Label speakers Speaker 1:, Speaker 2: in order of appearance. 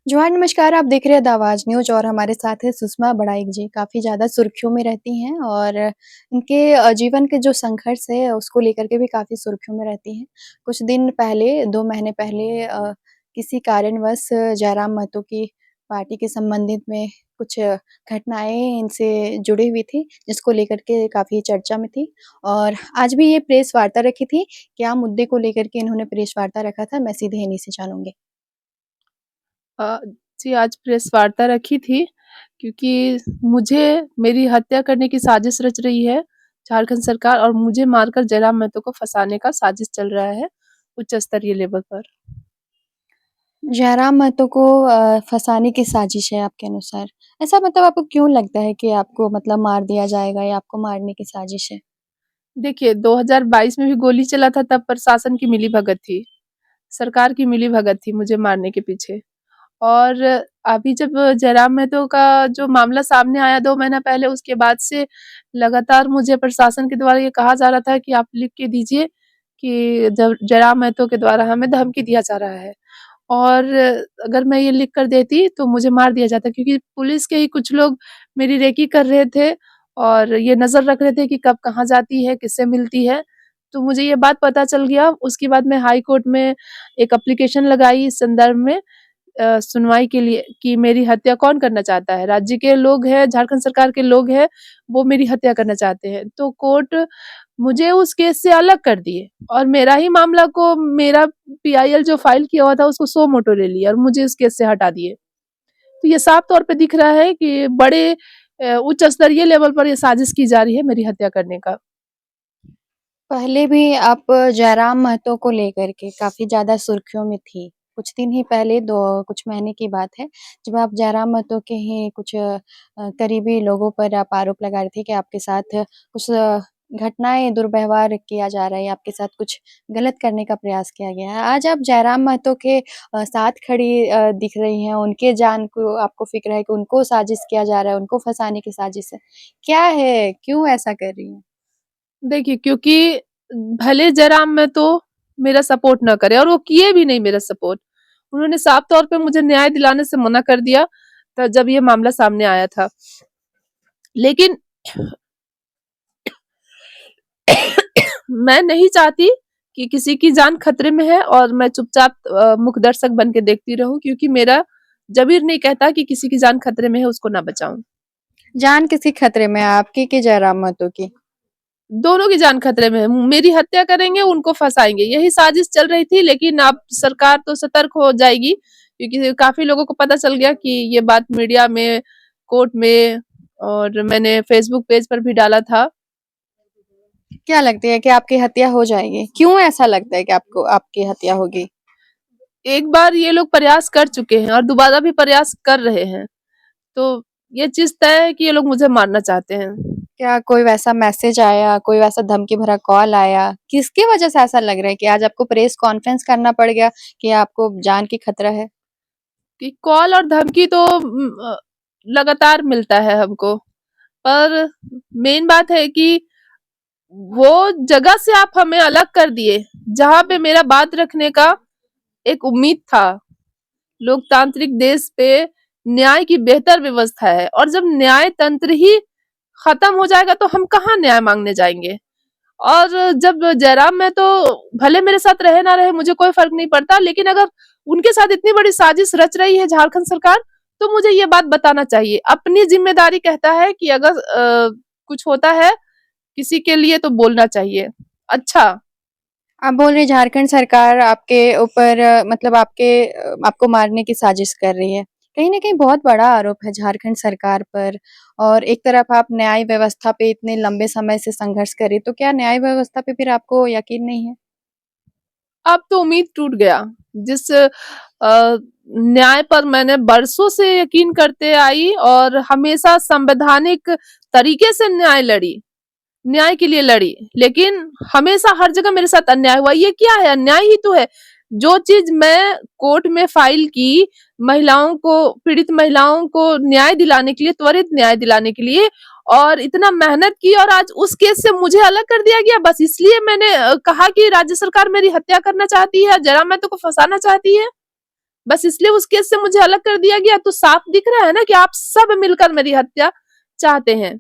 Speaker 1: जोहार नमस्कार, आप देख रहे हैं द आवाज़ न्यूज़ और हमारे साथ हैं सुषमा बड़ाइक जी, काफ़ी ज़्यादा सुर्खियों में रहती हैं और इनके जीवन के जो संघर्ष है उसको लेकर के भी काफ़ी सुर्खियों में रहती हैं। कुछ दिन पहले 2 महीने पहले किसी कारणवश जयराम महतो की पार्टी के संबंधित में कुछ घटनाएँ इनसे जुड़ी हुई थी, जिसको लेकर के काफ़ी चर्चा में थी और आज भी ये प्रेस वार्ता रखी थी। क्या मुद्दे को लेकर के इन्होंने प्रेस वार्ता रखा था, मैं सीधे इन्हीं से जानूँगी।
Speaker 2: अ, जी, आज प्रेस वार्ता रखी थी क्योंकि मुझे मेरी हत्या करने की साजिश रच रही है झारखंड सरकार और मुझे मारकर जयराम महतो को फँसाने का साजिश चल रहा है उच्च स्तरीय लेवल पर।
Speaker 1: जयराम महतो को फँसाने की साजिश है आपके अनुसार। ऐसा मतलब आपको क्यों लगता है कि आपको मतलब मार दिया जाएगा या आपको मारने की साजिश है?
Speaker 2: देखिए, 2022 में भी गोली चला था तब प्रशासन की मिलीभगत थी, सरकार की मिलीभगत थी मुझे मारने के पीछे। और अभी जब जयराम महतो का जो मामला सामने आया 2 महीना पहले, उसके बाद से लगातार मुझे प्रशासन के द्वारा ये कहा जा रहा था कि आप लिख के दीजिए कि जब जयराम महतो के द्वारा हमें धमकी दिया जा रहा है। और अगर मैं ये लिख कर देती तो मुझे मार दिया जाता क्योंकि पुलिस के ही कुछ लोग मेरी रेकी कर रहे थे और ये नज़र रख रहे थे कि कब कहाँ जाती है, किससे मिलती है। तो मुझे ये बात पता चल गया, उसके बाद मैं हाई कोर्ट में एक एप्लीकेशन लगाई इस संदर्भ में सुनवाई के लिए कि मेरी हत्या कौन करना चाहता है। राज्य के लोग हैं, झारखंड सरकार के लोग हैं, वो मेरी हत्या करना चाहते हैं। तो कोर्ट मुझे उस केस से अलग कर दिए और मेरा ही मामला को मेरा पीआईएल जो फाइल किया हुआ था उसको सो मोटो ले लिया और मुझे इस केस से हटा दिए। तो ये साफ तौर पे दिख रहा है कि बड़े उच्च स्तरीय लेवल पर ये साजिश की जा रही है मेरी हत्या करने का।
Speaker 1: पहले भी आप जयराम महतो को लेकर के काफ़ी ज़्यादा सुर्खियों में थी। कुछ दिन ही पहले कुछ महीने की बात है, जब आप जयराम महतो के ही कुछ करीबी लोगों पर आप आरोप लगा रहे थे कि आपके साथ कुछ घटनाएँ दुर्व्यवहार किया जा रहा है या आपके साथ कुछ गलत करने का प्रयास किया गया है। आज आप जयराम महतो के साथ खड़ी दिख रही हैं, उनके जान को आपको फ़िक्र है कि उनको साजिश किया जा रहा है, उनको फँसाने की साजिश है। क्या है? क्यों ऐसा कर रही हैं?
Speaker 2: देखिए, क्योंकि भले जयराम महतो मेरा सपोर्ट ना करे और वो किए भी नहीं मेरा सपोर्ट। उन्होंने साफ तौर पे मुझे न्याय दिलाने से मना कर दिया त जब ये मामला सामने आया था। लेकिन मैं नहीं चाहती कि किसी की जान खतरे में है और मैं चुपचाप मूक दर्शक बन के देखती रहूं क्योंकि मेरा ज़मीर नहीं कहता कि किसी की जान खतरे में है उसको ना बचाऊं।
Speaker 1: जान किसकी खतरे में है, आपकी कि जयराम महतो की?
Speaker 2: दोनों की जान खतरे में है। मेरी हत्या करेंगे, उनको फंसाएंगे, यही साजिश चल रही थी। लेकिन अब सरकार तो सतर्क हो जाएगी क्योंकि काफी लोगों को पता चल गया कि ये बात मीडिया में, कोर्ट में और मैंने फेसबुक पेज पर भी डाला था।
Speaker 1: क्या लगती है कि आपकी हत्या हो जाएगी? क्यों ऐसा लगता है कि आपको आपकी हत्या होगी?
Speaker 2: एक बार ये लोग प्रयास कर चुके हैं और दोबारा भी प्रयास कर रहे हैं, तो ये चीज तय है कि ये लोग मुझे मारना चाहते हैं।
Speaker 1: क्या कोई वैसा मैसेज आया, कोई वैसा धमकी भरा कॉल आया? किसकी वजह से ऐसा लग रहा है कि आज आपको प्रेस कॉन्फ्रेंस करना पड़ गया कि आपको जान की खतरा है?
Speaker 2: कि कॉल और धमकी तो लगातार मिलता है हमको, पर मेन बात है कि वो जगह से आप हमें अलग कर दिए जहां पे मेरा बात रखने का एक उम्मीद था। लोकतांत्रिक देश पे न्याय की बेहतर व्यवस्था है और जब न्याय तंत्र ही खत्म हो जाएगा तो हम कहाँ न्याय मांगने जाएंगे। और जब जयराम में तो भले मेरे साथ रहे ना रहे मुझे कोई फर्क नहीं पड़ता, लेकिन अगर उनके साथ इतनी बड़ी साजिश रच रही है झारखंड सरकार तो मुझे ये बात बताना चाहिए। अपनी जिम्मेदारी कहता है कि अगर कुछ होता है किसी के लिए तो बोलना चाहिए। अच्छा,
Speaker 1: आप बोल रहे झारखंड सरकार आपके ऊपर मतलब आपको मारने की साजिश कर रही है। कहीं न कहीं बहुत बड़ा आरोप है झारखंड सरकार पर और एक तरफ आप न्याय व्यवस्था पे इतने लंबे समय से संघर्ष कर रही, तो क्या न्याय व्यवस्था पे फिर आपको यकीन नहीं है?
Speaker 2: अब तो उम्मीद टूट गया। जिस न्याय पर मैंने बरसों से यकीन करते आई और हमेशा संवैधानिक तरीके से न्याय के लिए लड़ी, लेकिन हमेशा हर जगह मेरे साथ अन्याय हुआ। ये क्या है? अन्याय ही तो है। जो चीज मैं कोर्ट में फाइल की, महिलाओं को, पीड़ित महिलाओं को न्याय दिलाने के लिए, त्वरित न्याय दिलाने के लिए, और इतना मेहनत की, और आज उस केस से मुझे अलग कर दिया गया बस इसलिए मैंने कहा कि राज्य सरकार मेरी हत्या करना चाहती है, जयराम महतो को फंसाना चाहती है। बस इसलिए उस केस से मुझे अलग कर दिया गया। तो साफ दिख रहा है ना कि आप सब मिलकर मेरी हत्या चाहते हैं।